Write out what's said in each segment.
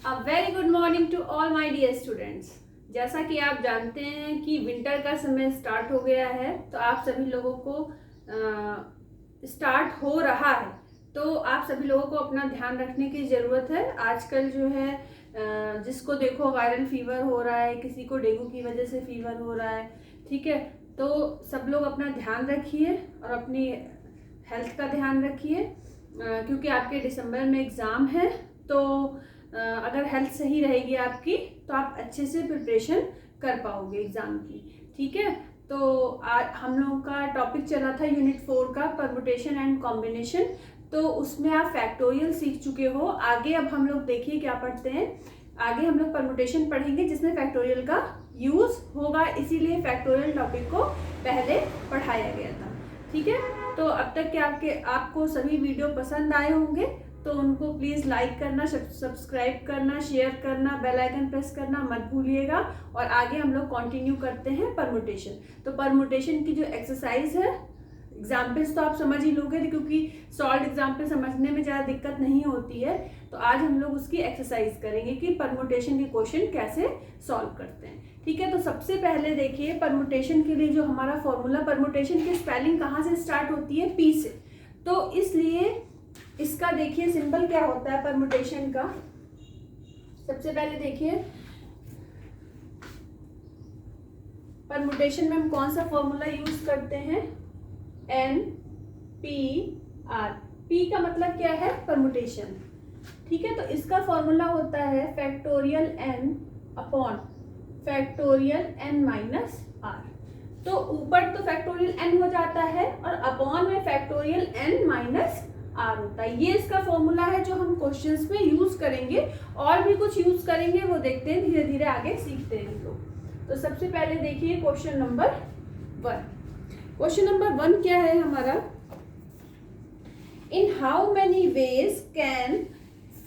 A very good morning to all my dear students. जैसा कि आप जानते हैं कि विंटर का समय स्टार्ट हो गया है, तो आप सभी लोगों को स्टार्ट हो रहा है, तो आप सभी लोगों को अपना ध्यान रखने की ज़रूरत है। आजकल जो है जिसको देखो वायरल फीवर हो रहा है, किसी को डेंगू की वजह से फीवर हो रहा है, ठीक है। तो सब लोग अपना ध्यान रखिए और अपनी हेल्थ का ध्यान रखिए, क्योंकि आपके दिसंबर में एग्ज़ाम है। तो अगर हेल्थ सही रहेगी आपकी तो आप अच्छे से प्रिपरेशन कर पाओगे एग्ज़ाम की, ठीक है। तो आज हम लोगों का टॉपिक चला था यूनिट 4 का परमुटेशन एंड कॉम्बिनेशन। तो उसमें आप फैक्टोरियल सीख चुके हो। आगे अब हम लोग देखिए क्या पढ़ते हैं। आगे हम लोग परमुटेशन पढ़ेंगे जिसमें फैक्टोरियल का यूज़ होगा, इसीलिए फैक्टोरियल टॉपिक को पहले पढ़ाया गया था, ठीक है। तो अब तक के आपको सभी वीडियो पसंद आए होंगे, तो उनको प्लीज़ लाइक करना, सब्सक्राइब करना, शेयर करना, बेल आइकन प्रेस करना मत भूलिएगा। और आगे हम लोग कंटिन्यू करते हैं परमुटेशन। तो परमुटेशन की जो एक्सरसाइज है, एग्जाम्पल्स तो आप समझ ही लोगे क्योंकि सॉल्व एग्जाम्पल समझने में ज़्यादा दिक्कत नहीं होती है। तो आज हम लोग उसकी एक्सरसाइज करेंगे कि परमुटेशन के क्वेश्चन कैसे सॉल्व करते हैं, ठीक है। तो सबसे पहले देखिए परमुटेशन के लिए जो हमारा फॉर्मूला, परमुटेशन की स्पेलिंग कहाँ से स्टार्ट होती है? पी से। तो इसलिए इसका देखिए सिंबल क्या होता है परमुटेशन का। सबसे पहले देखिए परमुटेशन में हम कौन सा फॉर्मूला यूज करते हैं? N P R. पी का मतलब क्या है? परमुटेशन, ठीक है। तो इसका फॉर्मूला होता है factorial n upon factorial n minus r. तो ऊपर तो फैक्टोरियल एन हो जाता है और अपॉन में फैक्टोरियल एन माइनस आर होता है। ये इसका फॉर्मूला है जो हम क्वेश्चंस में यूज करेंगे। और भी कुछ यूज करेंगे, वो देखते हैं, धीरे धीरे आगे सीखते हैं हम लोग। तो सबसे पहले देखिए क्वेश्चन नंबर 1। क्वेश्चन नंबर 1 क्या है हमारा? In how many ways can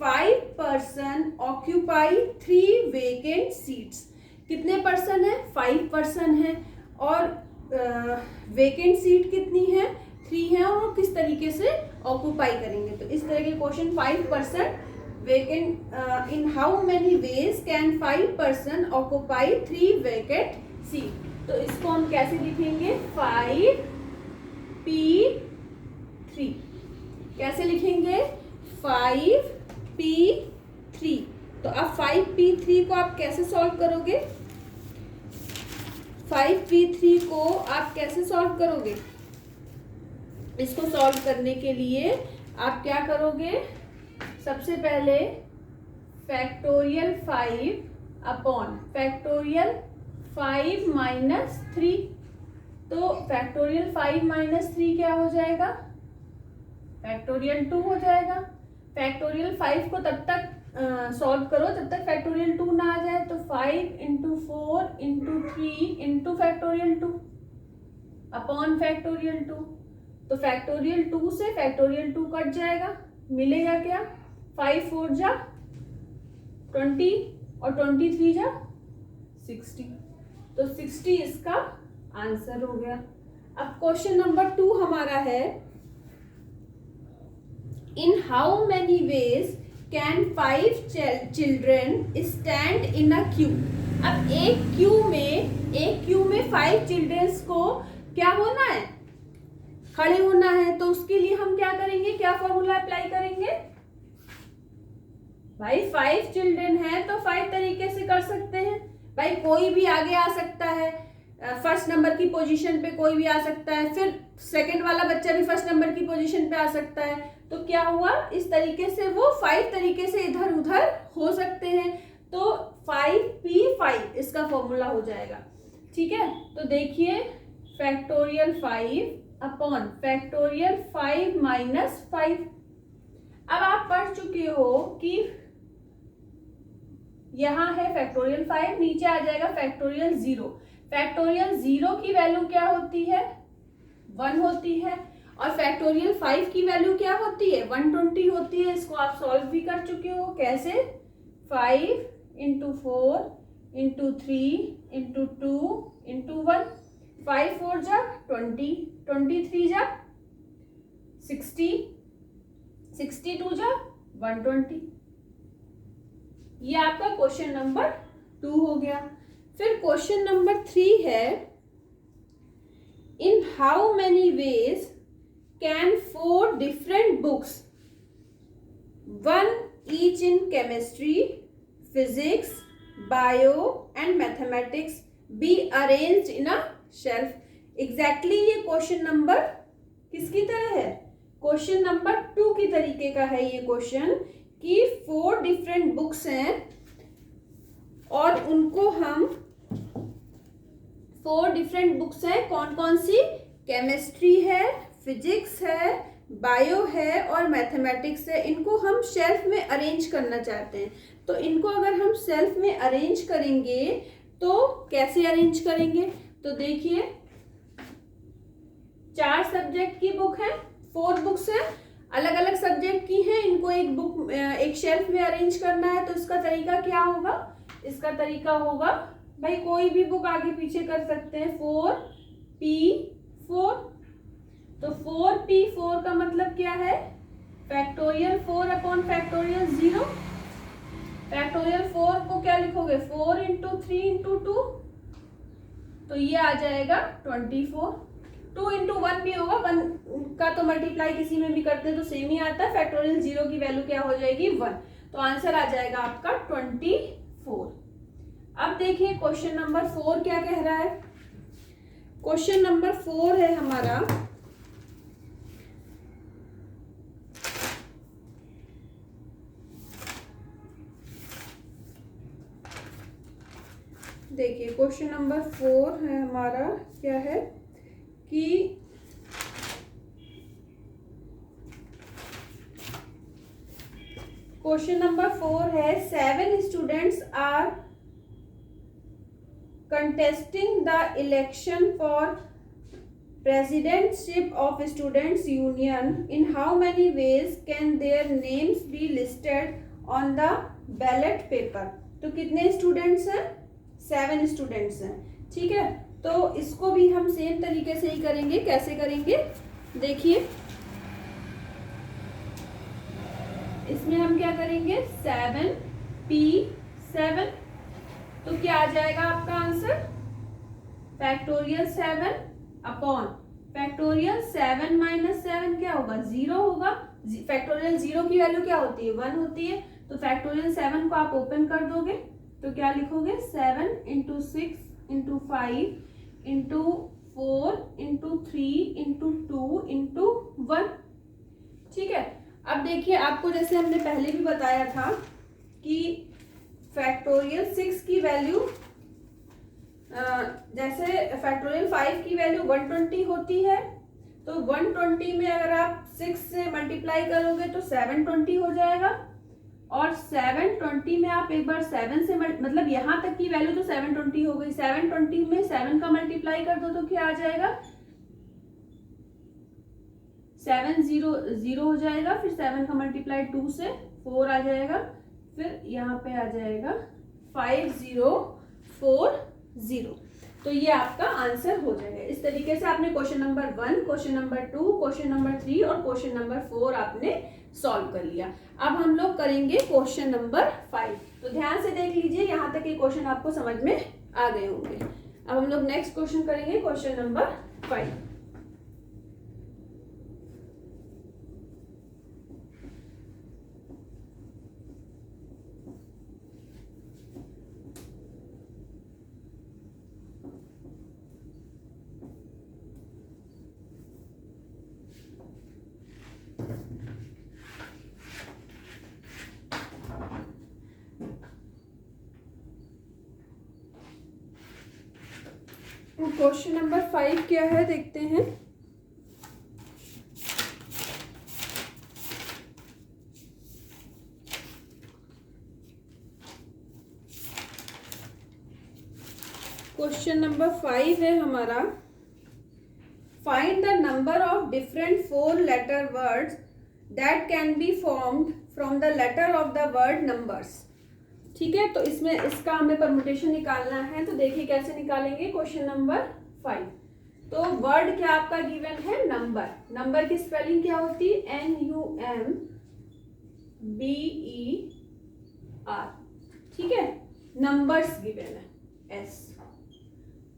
5 person occupy 3 vacant seats? कितने पर्सन है? 5 पर्सन है। और वेकेंट सीट कितनी है? 3 है। और वो किस तरीके से ऑक्यूपाई करेंगे? तो इस तरह के question 5 person vacant, in how many ways can 5 person occupy 3 vacant seat? तो इसको हम कैसे लिखेंगे? 5p3। कैसे लिखेंगे? 5p3। तो अब 5p3 को आप कैसे सॉल्व करोगे? 5p3 को आप कैसे सॉल्व करोगे? इसको सॉल्व करने के लिए आप क्या करोगे? सबसे पहले फैक्टोरियल 5 अपॉन फैक्टोरियल 5 माइनस 3। तो फैक्टोरियल 5 माइनस 3 क्या हो जाएगा? फैक्टोरियल 2 हो जाएगा। फैक्टोरियल 5 को तब तक सॉल्व करो जब तक फैक्टोरियल 2 ना आ जाए। तो 5 into 4 into 3 into factorial 2 upon factorial 2। तो फैक्टोरियल 2 से फैक्टोरियल 2 कट जाएगा, मिलेगा क्या? 5 4 जा 20 और 23 जा 60। तो 60 इसका आंसर हो गया। अब क्वेश्चन नंबर 2 हमारा है in how many ways can 5 children stand in a Q? अब एक क्यू में 5 चिल्ड्रेन्स को क्या होना है? खड़े होना है। तो उसके लिए हम क्या करेंगे? क्या फॉर्मूला अप्लाई करेंगे? भाई 5 चिल्ड्रेन है तो 5 तरीके से कर सकते हैं। भाई कोई भी आगे आ सकता है, फर्स्ट नंबर की पोजीशन पे कोई भी आ सकता है, फिर सेकंड वाला बच्चा भी फर्स्ट नंबर की पोजीशन पे आ सकता है। तो क्या हुआ? इस तरीके से वो 5 तरीके से इधर उधर हो सकते हैं। तो 5p5 इसका फॉर्मूला हो जाएगा, ठीक है। तो देखिए फैक्टोरियल 5 अपॉन फैक्टोरियल 5 माइनस 5। अब आप पढ़ चुके हो कि यहां है फैक्टोरियल 5, नीचे आ जाएगा फैक्टोरियल 0। फैक्टोरियल 0 की वैल्यू क्या होती है? 1 होती है। और फैक्टोरियल 5 की वैल्यू क्या होती है? 120 होती है। इसको आप सॉल्व भी कर चुके हो। कैसे? 5 इंटू 4 इंटू 3 इंटू 2 इंटू 1। 5 4 जा 20, 23 जा 60, 62 जा 120। ये आपका क्वेश्चन नंबर 2 हो गया। फिर क्वेश्चन नंबर 3 है, in how many ways can 4 different books, 1 each in chemistry, physics, bio and mathematics be arranged in a shelf? Exactly ये क्वेश्चन नंबर किसकी तरह है? क्वेश्चन नंबर 2 की तरीके का है ये क्वेश्चन कि 4 डिफरेंट बुक्स हैं और उनको हम 4 डिफरेंट बुक्स हैं, कौन कौन सी? केमिस्ट्री है, फिजिक्स है, बायो है और मैथमेटिक्स है। इनको हम शेल्फ में अरेंज करना चाहते हैं। तो इनको अगर हम शेल्फ में अरेंज करेंगे तो कैसे अरेंज करेंगे? तो देखिए 4 सब्जेक्ट की बुक है, 4 बुक्स है, अलग अलग सब्जेक्ट की हैं, इनको एक शेल्फ में अरेंज करना है। तो इसका तरीका क्या होगा? इसका तरीका होगा, भाई कोई भी बुक आगे पीछे कर सकते हैं, 4p4। तो 4p4 का मतलब क्या है? Factorial 4 upon factorial 0। फैक्टोरियल 4 को क्या लिखोगे? 4 इंटू 3 इंटू 2, तो ये आ जाएगा 24। 2 इंटू 1 भी होगा, 1 का तो मल्टीप्लाई किसी में भी करते हैं तो सेम ही आता है। फैक्टोरियल 0 की वैल्यू क्या हो जाएगी? 1। तो आंसर आ जाएगा आपका 24। अब देखिए क्वेश्चन नंबर 4 क्या कह रहा है। क्वेश्चन नंबर 4 है हमारा, देखिए क्वेश्चन नंबर 4 है हमारा, क्या है कि क्वेश्चन नंबर 4 है, 7 students are contesting the election for presidentship of students union. In how many ways can their names be listed on the ballot paper? तो कितने स्टूडेंट्स हैं? 7 स्टूडेंट्स हैं, ठीक है। तो इसको भी हम सेम तरीके से ही करेंगे। कैसे करेंगे? देखिए इसमें हम क्या करेंगे? 7p7, तो क्या आ जाएगा आपका answer? Factorial 7 upon factorial 7 minus 7 क्या होगा? 0 होगा। फैक्टोरियल 0 की वैल्यू क्या होती है? 1 होती है। तो फैक्टोरियल 7 को आप ओपन कर दोगे तो क्या लिखोगे? 7 into 6 into 5 into 4 into 3 into 2 into 1, ठीक है। अब देखिए आपको जैसे हमने पहले भी बताया था कि फैक्टोरियल 6 की वैल्यू, जैसे फैक्टोरियल 5 की वैल्यू 120 होती है, तो 120 में अगर आप 6 से मल्टीप्लाई करोगे तो 720 हो जाएगा। और 720 में आप एक बार 7 से मतलब यहाँ तक की वैल्यू तो 720 हो गई। 720 में 7 का मल्टीप्लाई कर दो तो क्या आ जाएगा? 700 हो जाएगा। फिर 7 का मल्टीप्लाई 2 से 4 आ जाएगा। फिर यहाँ पे आ जाएगा 5040। तो ये आपका आंसर हो जाएगा। इस तरीके से आपने question number 1, question number 2, question number 3 और क्वेश्चन नंबर 4 आपने सॉल्व कर लिया। अब हम लोग करेंगे क्वेश्चन नंबर 5। तो ध्यान से देख लीजिए, यहाँ तक ये क्वेश्चन आपको समझ में आ गए होंगे। अब हम लोग नेक्स्ट क्वेश्चन करेंगे, क्वेश्चन नंबर 5। क्वेश्चन नंबर 5 क्या है देखते हैं। क्वेश्चन नंबर 5 है हमारा, find the number of different 4 letter words that can be formed from the letter of the word numbers. ठीक है, तो इसमें इसका हमें परमुटेशन निकालना है। तो देखिए कैसे निकालेंगे। क्वेश्चन नंबर 5, तो वर्ड क्या आपका गिवन है? नंबर। नंबर की स्पेलिंग क्या होती है? NUMBER। ठीक है, नंबर्स गिवन है एस।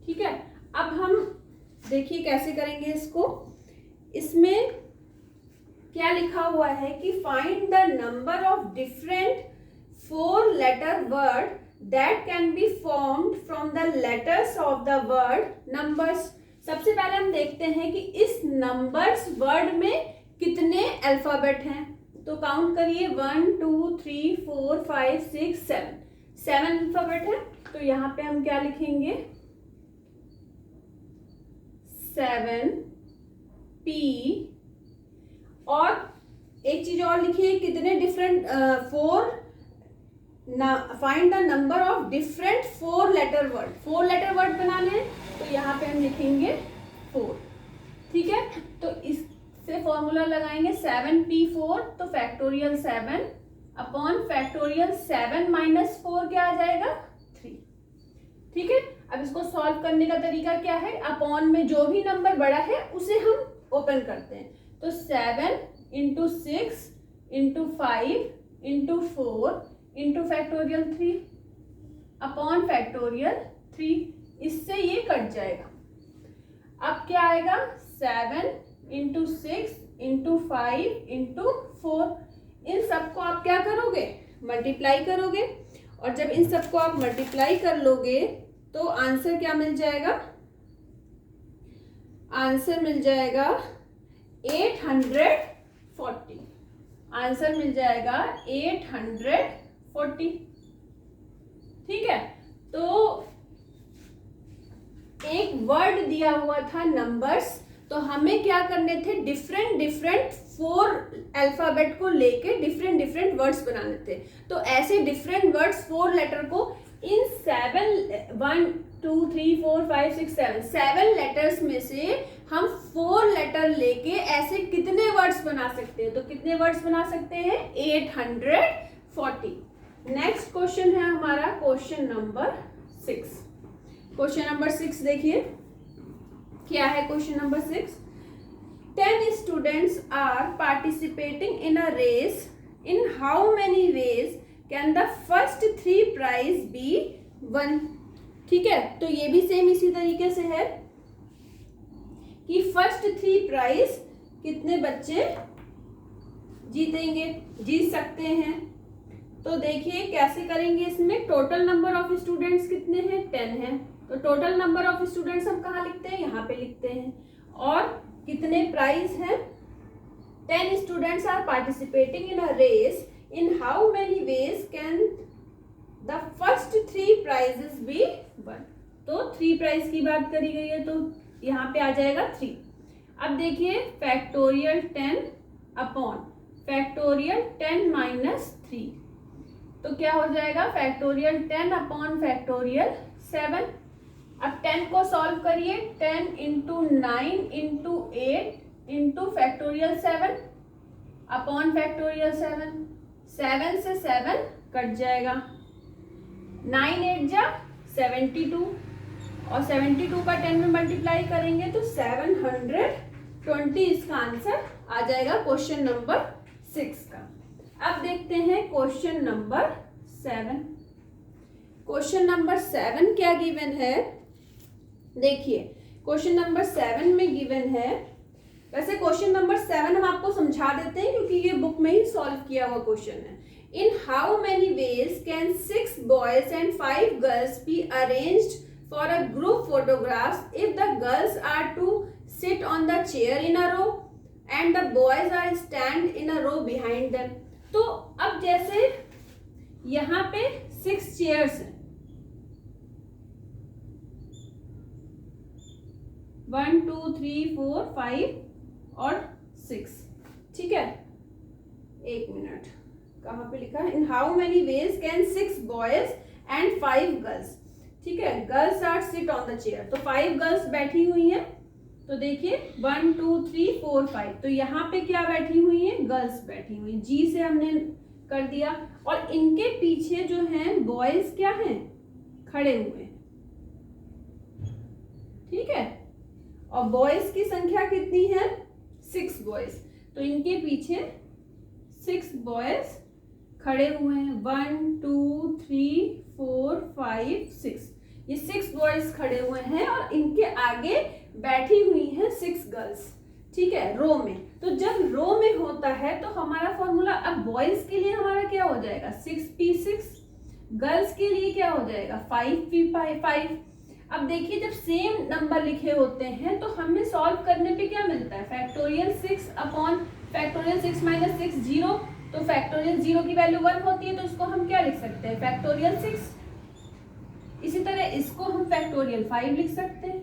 ठीक है, अब हम देखिए कैसे करेंगे इसको। इसमें क्या लिखा हुआ है कि find the number of different 4 letter word that can be formed from the letters of the word numbers. सबसे पहले हम देखते हैं कि इस नंबर्स वर्ड में कितने अल्फाबेट हैं। तो काउंट करिए 1 2 3 4 5 6 7, 7 अल्फाबेट है। तो यहाँ पे हम क्या लिखेंगे 7 P, और एक चीज और लिखिए कितने different 4, find the number of different 4 letter word. 4 letter word बनाने हैं तो यहाँ पे हम लिखेंगे 4। ठीक है, तो इससे फॉर्मूला लगाएंगे 7P4, तो फैक्टोरियल 7 अपॉन फैक्टोरियल 7 माइनस 4 क्या आ जाएगा 3। ठीक है, अब इसको सॉल्व करने का तरीका क्या है, अपॉन में जो भी नंबर बड़ा है उसे हम ओपन करते हैं। तो 7 into 6 into 5 into 4 into factorial 3 upon factorial 3, इससे ये कट जाएगा। अब क्या आएगा 7 इंटू 6 इंटू 5 इंटू 4। इन सबको आप क्या करोगे मल्टीप्लाई करोगे, और जब इन सबको आप मल्टीप्लाई कर लोगे तो आंसर क्या मिल जाएगा, आंसर मिल जाएगा 840। आंसर मिल जाएगा 840। ठीक है, तो एक वर्ड दिया हुआ था नंबर्स, तो हमें क्या करने थे डिफरेंट 4 अल्फाबेट को लेके डिफरेंट वर्ड्स बनाने थे। तो ऐसे डिफरेंट वर्ड्स 4 लेटर को इन 1 2 3 4 5 6 7 लेटर्स में से हम 4 लेटर लेके ऐसे कितने वर्ड्स बना सकते हैं। तो कितने वर्ड्स बना सकते हैं 840। नेक्स्ट क्वेश्चन है हमारा क्वेश्चन नंबर 6। क्वेश्चन नंबर 6 देखिए क्या है। Question number 6, 10 students are participating in a race, in how many ways can the first 3 prize be won. ठीक है, तो ये भी सेम इसी तरीके से है कि फर्स्ट 3 प्राइज कितने बच्चे जीतेंगे, जीत सकते हैं। तो देखिए कैसे करेंगे, इसमें टोटल नंबर ऑफ स्टूडेंट्स कितने हैं 10 हैं, तो टोटल नंबर ऑफ स्टूडेंट्स हम कहाँ लिखते हैं यहाँ पे लिखते हैं, और कितने प्राइज हैं 10 students are participating in a race, in how many ways can the first 3 prizes be won. तो 3 प्राइज की बात करी गई है, तो यहाँ पे आ जाएगा 3। अब देखिए फैक्टोरियल 10 अपॉन फैक्टोरियल 10 माइनस 3, तो क्या हो जाएगा फैक्टोरियल 10 अपॉन फैक्टोरियल 7। अब 10 को सॉल्व करिए, 10 into 9 into 8 into factorial 7 upon factorial 7। 7 से 7 कट जाएगा, 9 8 जा 72, और 72 का 10 में मल्टीप्लाई करेंगे तो 720 इसका आंसर आ जाएगा क्वेश्चन नंबर 6 का। अब देखते हैं क्वेश्चन नंबर 7। क्वेश्चन नंबर 7 क्या गिवन है, देखिए क्वेश्चन नंबर 7 में गिवन है, वैसे क्वेश्चन नंबर 7 हम आपको समझा देते हैं क्योंकि ये बुक में ही सॉल्व किया हुआ क्वेश्चन है। In how many ways can 6 boys and 5 girls be arranged for a group photographs if the girls are to sit on the chair in a row and the boys are stand in a row behind them। तो अब जैसे यहाँ पे 6 chairs हैं, 1 2 3 4 5 और 6। ठीक है, एक मिनट, कहाँ पे लिखा है, in how many ways can 6 boys and 5 girls. ठीक है, girls are sit on the chair, तो 5 गर्ल्स बैठी हुई हैं। तो देखिए 1 2 3 4 5, तो यहाँ पे क्या बैठी हुई है गर्ल्स बैठी हुई, जी से हमने कर दिया, और इनके पीछे जो हैं बॉयज क्या हैं खड़े हुए हैं। ठीक है, और बॉयज की संख्या कितनी है 6 बॉयज, तो इनके पीछे 6 बॉयज खड़े हुए हैं, 1 2 3 4 5 6, ये 6 बॉयज खड़े हुए हैं और इनके आगे बैठी हुई हैं 6 गर्ल्स, ठीक है, रो में। तो जब रो में होता है तो हमारा फॉर्मूला, अब बॉयज के लिए हमारा क्या हो जाएगा 6p6, गर्ल्स के लिए क्या हो जाएगा 5p5। अब देखिए जब सेम नंबर लिखे होते हैं तो हमें सॉल्व करने पे क्या मिलता है, फैक्टोरियल 6 अपॉन फैक्टोरियल 6 माइनस 6 0, तो फैक्टोरियल 0 की वैल्यू 1 होती है तो इसको हम क्या लिख सकते हैं फैक्टोरियल 6। इसी तरह इसको हम फैक्टोरियल 5 लिख सकते हैं,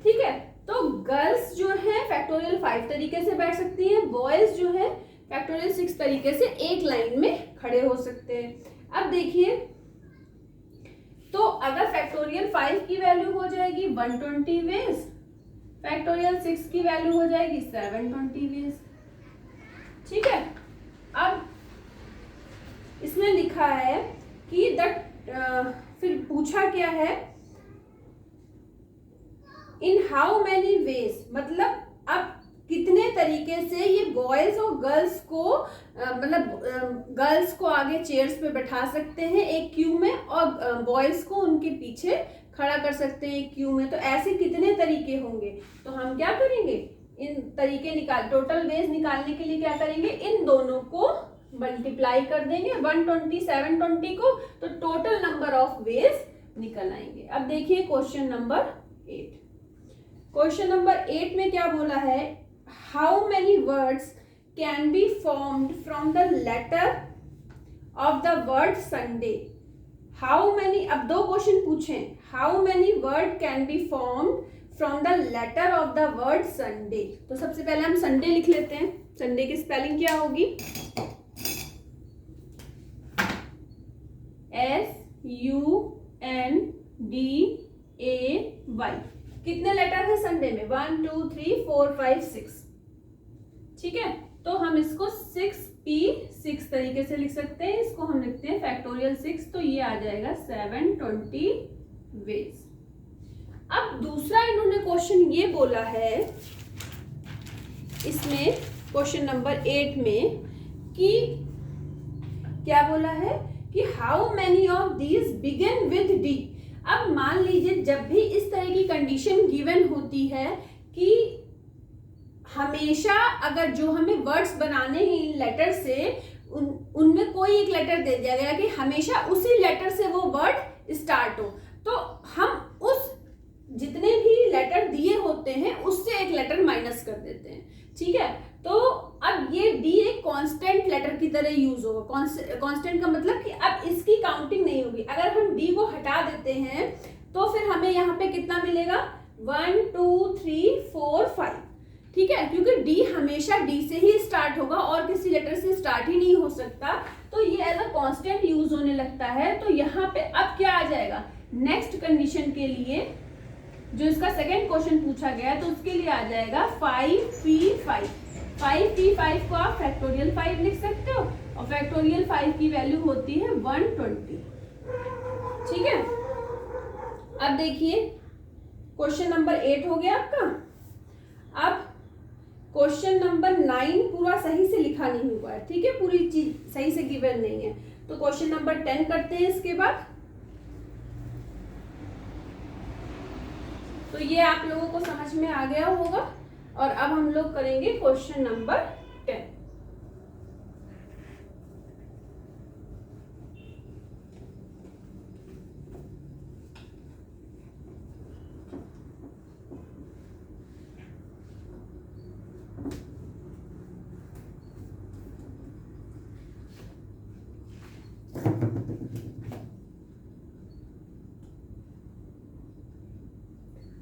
ठीक है। तो गर्ल्स जो है फैक्टोरियल 5 तरीके से बैठ सकती हैं, बॉयज जो है फैक्टोरियल 6 तरीके से एक लाइन में खड़े हो सकते हैं। अब देखिए तो अगर फैक्टोरियल 5 की वैल्यू हो जाएगी 120 वेज, फैक्टोरियल 6 की वैल्यू हो जाएगी 720 वेज, ठीक है। अब इसमें लिखा है कि फिर पूछा क्या है, इन हाउ मैनी वेज, मतलब अब कितने तरीके से ये बॉयज और गर्ल्स को मतलब गर्ल्स को आगे चेयर्स पे बैठा सकते हैं एक क्यू में और बॉयज को उनके पीछे खड़ा कर सकते हैं एक क्यू में। तो ऐसे कितने तरीके होंगे, तो हम क्या करेंगे, इन तरीके टोटल वेज निकालने के लिए क्या करेंगे, इन दोनों को मल्टीप्लाई कर देंगे 120 720 को, तो टोटल नंबर ऑफ वेज निकल आएंगे। अब देखिए क्वेश्चन नंबर 8, क्वेश्चन नंबर 8 में क्या बोला है, how many words can be formed from the letter of the word Sunday. How many, अब दो क्वेश्चन पूछे, how many word can be formed from the letter of the word Sunday. तो सबसे पहले हम संडे लिख लेते हैं, संडे की स्पेलिंग क्या होगी, SUNDAY। कितने लेटर है संडे में, 1 2 3 4 5 6, ठीक है। तो हम इसको 6p6 तरीके से लिख सकते हैं, इसको हम लिखते हैं फैक्टोरियल 6, तो ये आ जाएगा 720 वेज। अब दूसरा इन्होंने क्वेश्चन ये बोला है इसमें क्वेश्चन नंबर 8 में कि क्या बोला है कि how many of these begin with D. अब मान लीजिए जब भी इस तरह की कंडीशन गिवन होती है कि हमेशा अगर जो हमें वर्ड्स बनाने हैं इन लेटर से उनमें कोई एक लेटर दे दिया गया कि हमेशा उसी लेटर से वो वर्ड स्टार्ट हो, तो हम उस जितने भी लेटर दिए होते हैं उससे एक लेटर माइनस कर देते हैं, ठीक है। तो अब ये डी एक कांस्टेंट लेटर की तरह यूज होगा। कांस्टेंट का मतलब कि अब इसकी काउंटिंग नहीं होगी। अगर हम डी को हटा देते हैं तो फिर हमें यहाँ पे कितना मिलेगा 1 2 3 4 5, ठीक है, क्योंकि डी हमेशा डी से ही स्टार्ट होगा और किसी लेटर से स्टार्ट ही नहीं हो सकता, तो ये एज अ कांस्टेंट यूज होने लगता है। तो यहाँ पे अब क्या आ जाएगा, नेक्स्ट कंडीशन के लिए जो इसका सेकेंड क्वेश्चन पूछा गया है तो उसके लिए आ जाएगा 5p5। 5p5 को आप फैक्टोरियल 5 लिख सकते हो और फैक्टोरियल 5 की वैल्यू होती है 120, ठीक है। अब देखिए क्वेश्चन नंबर 8 हो गया आपका। अब क्वेश्चन नंबर 9 पूरा सही से लिखा नहीं हुआ है, ठीक है, पूरी चीज सही से गिवन नहीं है, तो क्वेश्चन नंबर 10 करते हैं इसके बाद। तो ये आप लोगों को समझ में आ गया होगा और अब हम लोग करेंगे क्वेश्चन नंबर 10।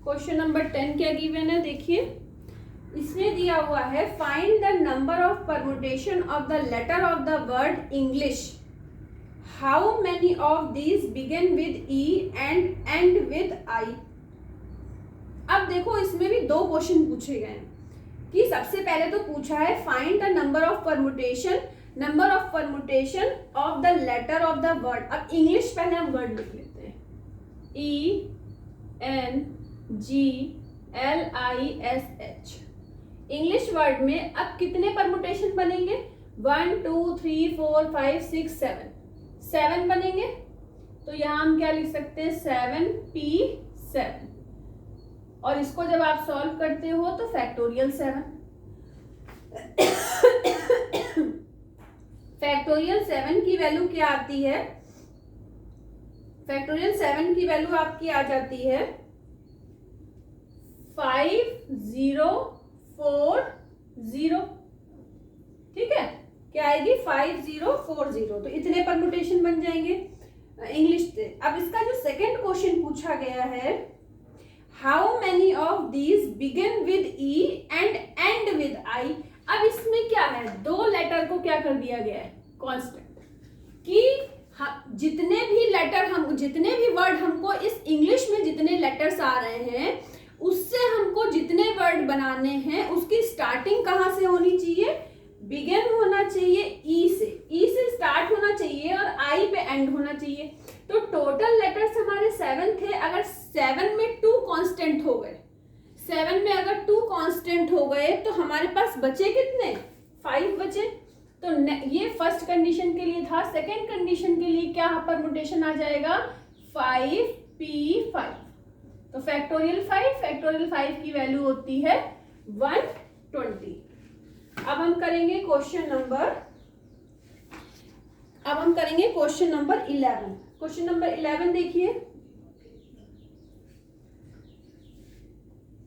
क्वेश्चन नंबर 10 क्या गिवन है, देखिए इसमें दिया हुआ है find the number of permutation of the letter of the word English, how many of these begin with E and end with I. अब देखो इसमें भी दो क्वेश्चन पूछे गए हैं कि सबसे पहले तो पूछा है find the number of permutation of the letter of the word. अब इंग्लिश पहले हम वर्ड लिख लेते हैं, ENGLISH। इंग्लिश वर्ड में अब कितने परमुटेशन बनेंगे, 1 2 3 4 5 6 7 7 बनेंगे। तो यहाँ हम क्या लिख सकते हैं 7p7, और इसको जब आप सॉल्व करते हो तो फैक्टोरियल 7, फैक्टोरियल 7 की वैल्यू क्या आती है, फैक्टोरियल 7 की वैल्यू आपकी आ जाती है 5040। ठीक है, क्या आएगी 5040। तो इतने परमुटेशन बन जाएंगे इंग्लिश से। अब इसका जो सेकंड क्वेश्चन पूछा गया है, how many of these begin with E and end with I. अब इसमें क्या है, दो लेटर को क्या कर दिया गया है कांस्टेंट, कि जितने भी लेटर हम, जितने भी वर्ड हमको इस इंग्लिश में जितने लेटर्स आ रहे हैं उससे हमको जितने वर्ड बनाने हैं उसकी स्टार्टिंग कहाँ से होनी चाहिए, बिगिन होना चाहिए ई से स्टार्ट होना चाहिए और आई पे एंड होना चाहिए। तो टोटल लेटर्स हमारे 7 थे। अगर 7 में 2 कांस्टेंट हो गए, 7 में अगर 2 कांस्टेंट हो गए तो हमारे पास बचे कितने, 5 बचे। तो ये फर्स्ट कंडीशन के लिए था। सेकेंड कंडीशन के लिए क्या परमुटेशन आ जाएगा 5p5। तो फैक्टोरियल 5 की वैल्यू होती है 120। अब हम करेंगे क्वेश्चन नंबर 11। क्वेश्चन नंबर 11 देखिए।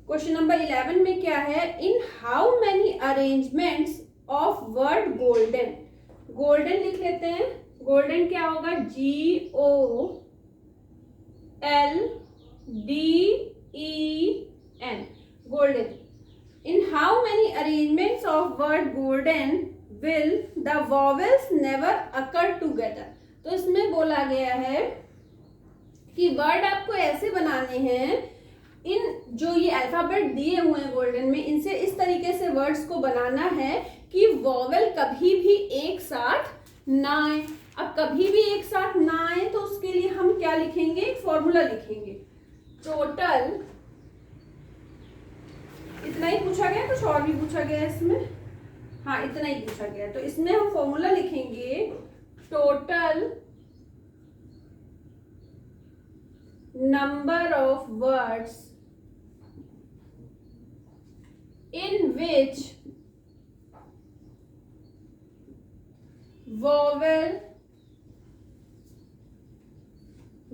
क्वेश्चन नंबर 11 में क्या है, in how many arrangements of word golden. Golden लिख लेते हैं। गोल्डन क्या होगा, GOLDEN, golden. In how many arrangements of word golden will the vowels never occur together। तो इसमें बोला गया है कि वर्ड आपको ऐसे बनाने हैं, इन जो ये अल्फाबेट दिए हुए हैं गोल्डन में, इनसे इस तरीके से वर्ड्स को बनाना है कि वॉवेल कभी भी एक साथ ना आए। अब कभी भी एक साथ ना आए तो उसके लिए हम क्या लिखेंगे, एक फॉर्मूला लिखेंगे। टोटल, इतना ही पूछा गया, कुछ और भी पूछा गया इसमें, हाँ इतना ही पूछा गया। तो इसमें हम फॉर्मूला लिखेंगे total number of words in which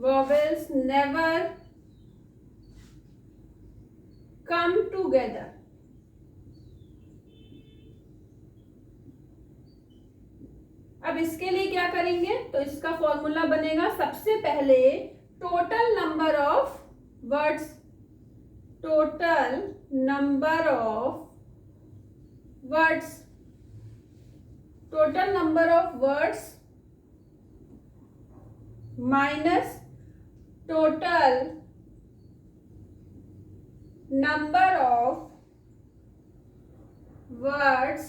vowels never come together। अब इसके लिए क्या करेंगे, तो इसका फॉर्मूला बनेगा सबसे पहले total number of words, total number of words, total number of words minus total number of words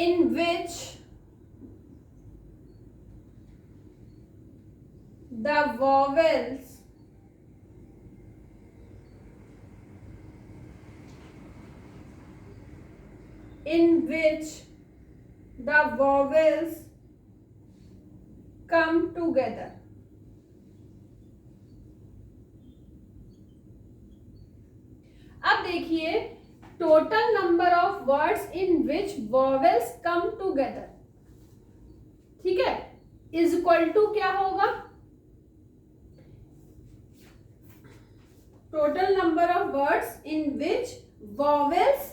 in which the vowels come together। अब देखिए total number of words in which vowels come together, ठीक है, is equal to क्या होगा, total number of words in which vowels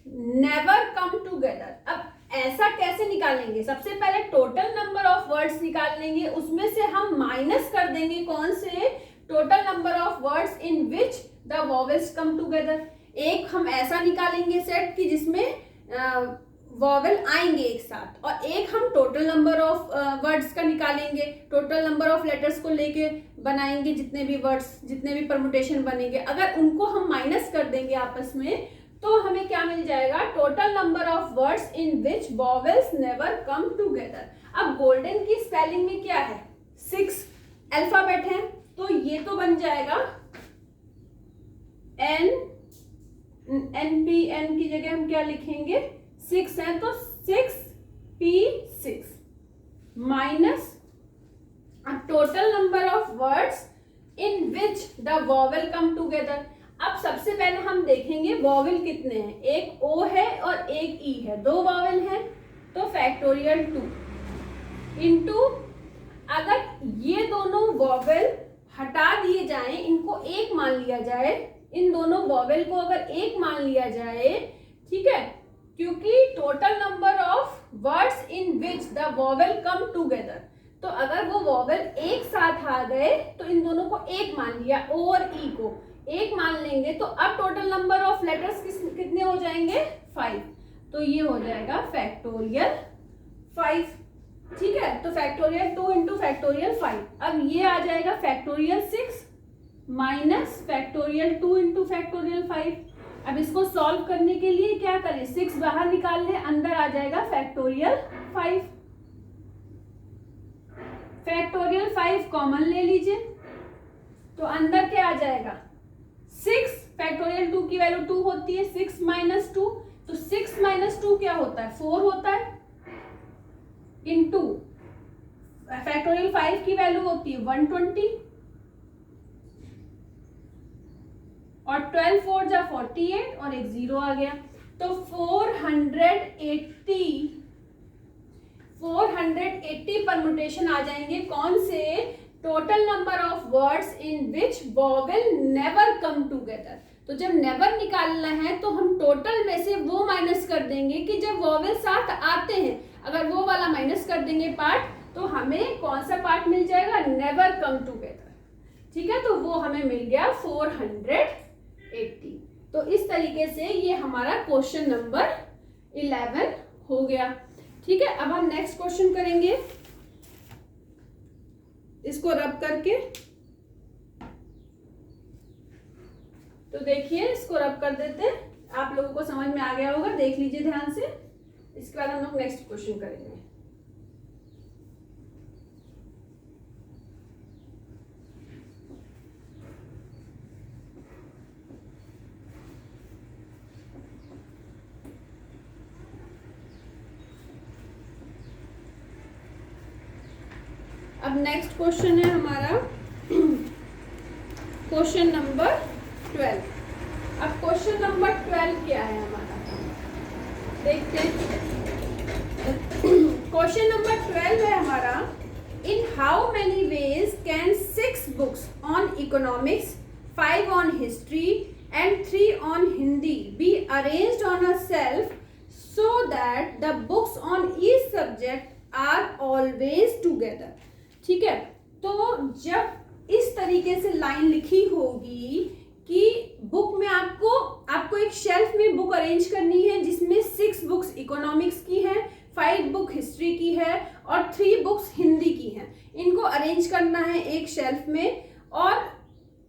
never come together. अब ऐसा कैसे निकालेंगे, सबसे पहले टोटल नंबर ऑफ वर्ड्स निकाल लेंगे, उसमें से हम माइनस कर देंगे कौन से, total number of words in which the vowels come together. एक हम ऐसा निकालेंगे सेट कि जिसमें वॉवेल आएंगे एक साथ, और एक हम टोटल नंबर ऑफ वर्ड्स का निकालेंगे, टोटल नंबर ऑफ लेटर्स को लेके बनाएंगे, जितने भी वर्ड्स, जितने भी परमुटेशन बनेंगे, अगर उनको हम माइनस कर देंगे आपस में तो हमें क्या मिल जाएगा, total number of words in which vowels never come together. अब गोल्डन की स्पेलिंग में क्या है, 6 अल्फाबेट है, तो ये तो बन जाएगा NPN की जगह हम क्या लिखेंगे 6 है तो 6p6 minus total number of words in which the vowel come together. अब सबसे पहले हम देखेंगे वॉवेल कितने हैं, एक ओ है और एक ई है, दो वॉवेल हैं तो फैक्टोरियल 2 इंटू, अगर ये दोनों वॉवेल हटा दिए जाएं, इनको एक मान लिया जाए, इन दोनों वॉवेल को अगर एक मान लिया जाए, ठीक है, क्योंकि total number of words in which the vowel come together, तो अगर वो वॉवेल एक साथ आ गए तो इन दोनों को एक मान लिया, ओ और ई को एक मान लेंगे, तो अब टोटल नंबर ऑफ लेटर्स कितने हो जाएंगे, 5, तो ये हो जाएगा फैक्टोरियल 5, ठीक है। तो फैक्टोरियल 2 इंटू फैक्टोरियल 5, अब ये आ जाएगा factorial 6 minus factorial 2 into factorial 5। अब इसको सॉल्व करने के लिए क्या करें, 6 बाहर निकाल ले, अंदर आ जाएगा फैक्टोरियल 5, फैक्टोरियल 5 कॉमन ले लीजिए, तो अंदर क्या आ जाएगा 6, फैक्टोरियल 2 की वैल्यू 2 होती है, 6 माइनस 2, तो 6 माइनस 2 क्या होता है, 4 होता है, इंटू फैक्टोरियल 5 की वैल्यू होती है 120, और 12 4 जा 48 और एक 0 आ गया, तो 480 परमुटेशन आ जाएंगे, कौन से, total number of words in which vowel never come together. तो जब नेवर निकालना है तो हम टोटल में से वो माइनस कर देंगे कि जब वॉवेल साथ आते हैं, अगर वो वाला माइनस कर देंगे पार्ट, तो हमें कौन सा पार्ट मिल जाएगा, नेवर कम टूगेदर, ठीक है, तो वो हमें मिल गया 480। तो इस तरीके से ये हमारा क्वेश्चन नंबर 11 हो गया, ठीक है। अब हम नेक्स्ट क्वेश्चन करेंगे, इसको रब करके, तो देखिए इसको रब कर देते हैं, आप लोगों को समझ में आ गया होगा, देख लीजिए ध्यान से, इसके बाद हम लोग नेक्स्ट क्वेश्चन करेंगे। अब नेक्स्ट क्वेश्चन है हमारा क्वेश्चन नंबर 12। अब क्वेश्चन नंबर 12 क्या है हमारा, देखते हैं। क्वेश्चन नंबर 12 है हमारा, in how many ways can 6 books on economics, 5 on history and 3 on Hindi be arranged on a shelf so that the books on each subject are always together, ठीक है। तो जब इस तरीके से लाइन लिखी होगी कि बुक में आपको एक शेल्फ में बुक अरेंज करनी है जिसमें 6 बुक्स इकोनॉमिक्स की है, 5 बुक हिस्ट्री की है और 3 बुक्स हिंदी की हैं, इनको अरेंज करना है एक शेल्फ में, और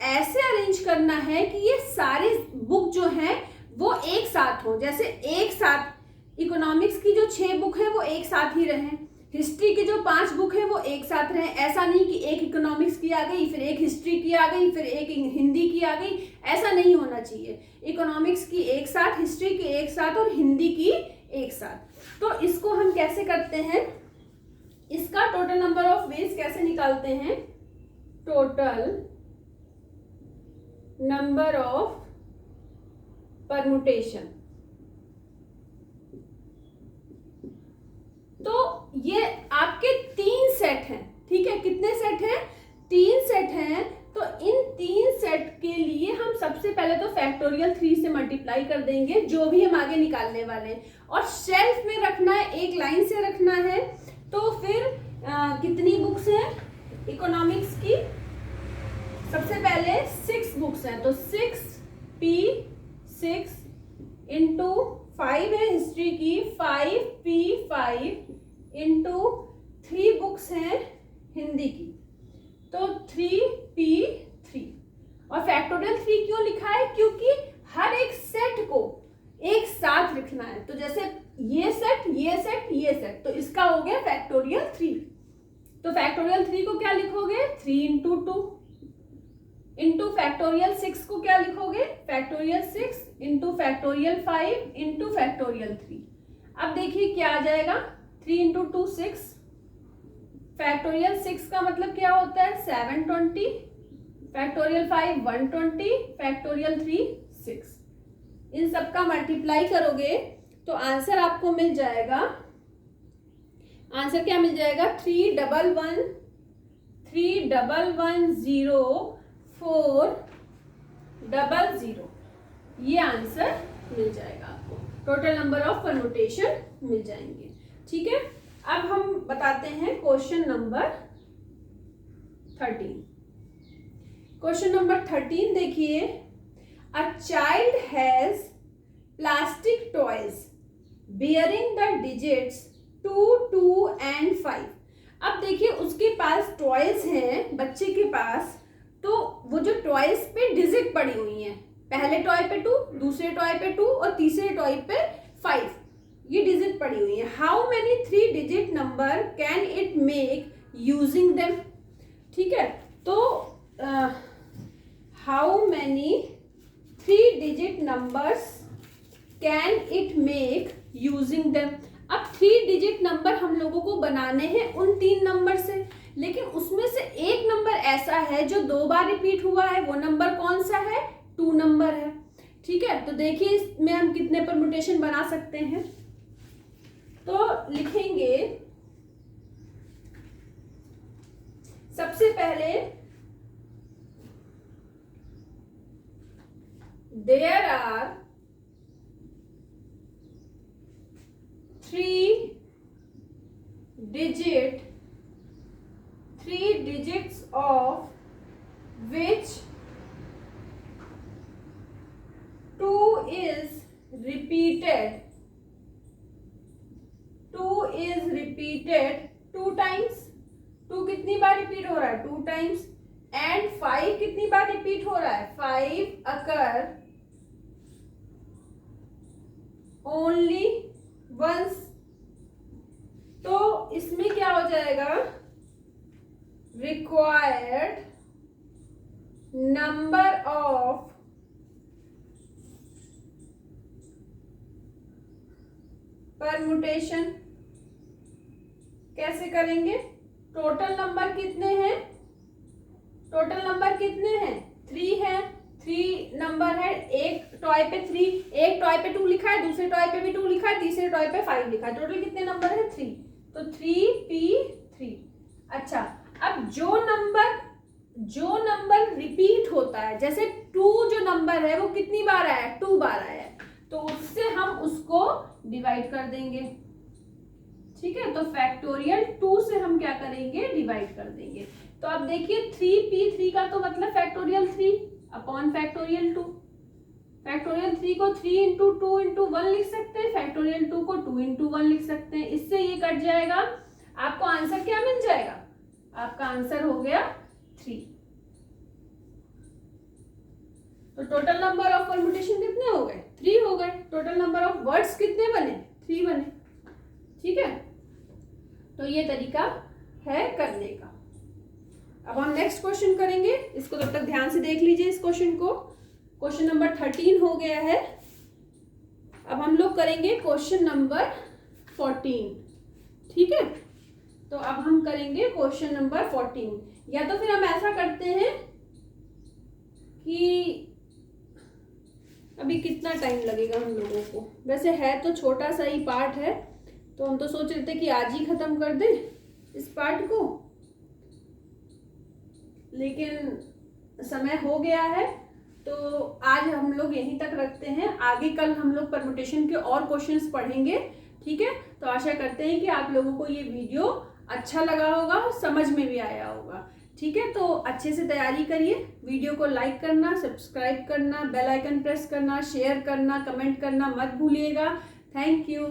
ऐसे अरेंज करना है कि ये सारे बुक जो हैं वो एक साथ हो, जैसे एक साथ इकोनॉमिक्स की जो 6 बुक है वो एक साथ ही रहें, हिस्ट्री की जो 5 बुक है वो एक साथ रहें, ऐसा नहीं कि एक इकोनॉमिक्स की आ गई फिर एक हिस्ट्री की आ गई फिर एक हिंदी की आ गई, ऐसा नहीं होना चाहिए। इकोनॉमिक्स की एक साथ, हिस्ट्री की एक साथ और हिंदी की एक साथ। तो इसको हम कैसे करते हैं, इसका टोटल नंबर ऑफ वेज कैसे निकालते हैं, टोटल नंबर ऑफ परमुटेशन। तो ये आपके 3 सेट हैं, ठीक है, कितने सेट हैं, 3 सेट हैं। तो इन 3 सेट के लिए हम सबसे पहले तो फैक्टोरियल 3 से मल्टीप्लाई कर देंगे जो भी हम आगे निकालने वाले हैं, और शेल्फ में रखना है, एक लाइन से रखना है। तो फिर कितनी बुक्स हैं इकोनॉमिक्स की, सबसे पहले 6 बुक्स हैं, तो 6p6 इंटू 5 है हिस्ट्री की, 5p5 इंटू 3 बुक्स हैं हिंदी की, तो 3p3। और फैक्टोरियल 3 क्यों लिखा है, क्योंकि हर एक सेट को एक साथ लिखना है, तो जैसे ये सेट ये सेट ये सेट, तो इसका हो गया फैक्टोरियल 3। तो फैक्टोरियल 3 को क्या लिखोगे, 3 इंटू 2 इंटू फैक्टोरियल 6 को क्या लिखोगे, factorial 6 into factorial 5 into factorial 3। अब देखिए क्या आ जाएगा, 3 इंटू 2 6, फैक्टोरियल 6 का मतलब क्या होता है 720, फैक्टोरियल 5 120, फैक्टोरियल 3 6। इन सबका मल्टीप्लाई करोगे तो आंसर आपको मिल जाएगा, आंसर क्या मिल जाएगा 3110400, ये आंसर मिल जाएगा आपको। टोटल नंबर ऑफ परम्यूटेशन मिल जाएंगे। ठीक है, अब हम बताते हैं क्वेश्चन नंबर 13। क्वेश्चन नंबर 13 देखिए, a child has plastic toys bearing the digits 2, 2 and 5। अब देखिए उसके पास टॉयज हैं, बच्चे के पास, तो वो जो टॉयज पे डिजिट पड़ी हुई हैं, पहले टॉय पे 2, दूसरे टॉय पे 2 और तीसरे टॉय पे 5, ये डिजिट पड़ी हुई है। How many 3 digit number can it make using them. ठीक है, तो how many 3 digit numbers can it make using them. अब 3 डिजिट नंबर हम लोगों को बनाने हैं उन 3 नंबर से, लेकिन उसमें से एक नंबर ऐसा है जो 2 बार रिपीट हुआ है, वो नंबर कौन सा है 2 नंबर है। ठीक है, तो देखिए इसमें हम कितने परम्यूटेशन बना सकते हैं। तो लिखेंगे सबसे पहले there are 3 digits of which 2 is repeated 2 times। 2 कितनी बार रिपीट हो रहा है 2 टाइम्स, एंड 5 कितनी बार रिपीट हो रहा है 5 अकर ओनली वंस। तो इसमें क्या हो जाएगा, रिक्वायर्ड नंबर ऑफ परम्यूटेशन। कैसे करेंगे, टोटल नंबर कितने हैं, टोटल नंबर कितने हैं 3 है, 3 नंबर है, एक टॉय पे 3, एक टॉय पे 2 लिखा है, दूसरे टॉय पे भी 2 लिखा है, तीसरे टॉय पे 5 लिखा है, टोटल कितने नंबर है 3, तो 3p3। अच्छा, अब जो नंबर रिपीट होता है, जैसे 2 जो नंबर है वो कितनी बार आया है 2 बार आया है, तो उससे हम उसको डिवाइड कर देंगे। ठीक है, तो फैक्टोरियल 2 से हम क्या करेंगे डिवाइड कर देंगे। तो अब देखिए 3p3 का तो मतलब फैक्टोरियल 3 अपॉन फैक्टोरियल 2। फैक्टोरियल 3 को 3 इंटू 2 इंटू 1 लिख सकते हैं, फैक्टोरियल 2 को 2 इंटू 1 लिख सकते हैं। इससे ये कट जाएगा, आपको आंसर क्या मिल जाएगा, आपका आंसर हो गया 3। तो टोटल नंबर ऑफ परम्यूटेशन कितने हो गए 3 हो गए। टोटल नंबर ऑफ वर्ड्स कितने बने 3 बने। ठीक है, तो ये तरीका है करने का। अब हम नेक्स्ट क्वेश्चन करेंगे, इसको तब तक ध्यान से देख लीजिए इस क्वेश्चन को। क्वेश्चन नंबर 13 हो गया है। अब हम लोग करेंगे क्वेश्चन नंबर 14। ठीक है, तो अब हम करेंगे क्वेश्चन नंबर 14। या तो फिर हम ऐसा करते हैं कि अभी कितना टाइम लगेगा हम लोगों को, वैसे है तो छोटा सा ही पार्ट है, तो हम तो सोच रहे थे कि आज ही खत्म कर दें इस पार्ट को, लेकिन समय हो गया है तो आज हम लोग यहीं तक रखते हैं। आगे कल हम लोग परम्यूटेशन के और क्वेश्चंस पढ़ेंगे। ठीक है, तो आशा करते हैं कि आप लोगों को ये वीडियो अच्छा लगा होगा, समझ में भी आया होगा। ठीक है, तो अच्छे से तैयारी करिए। वीडियो को लाइक करना, सब्सक्राइब करना, बेल आइकन प्रेस करना, शेयर करना, कमेंट करना मत भूलिएगा। Thank you.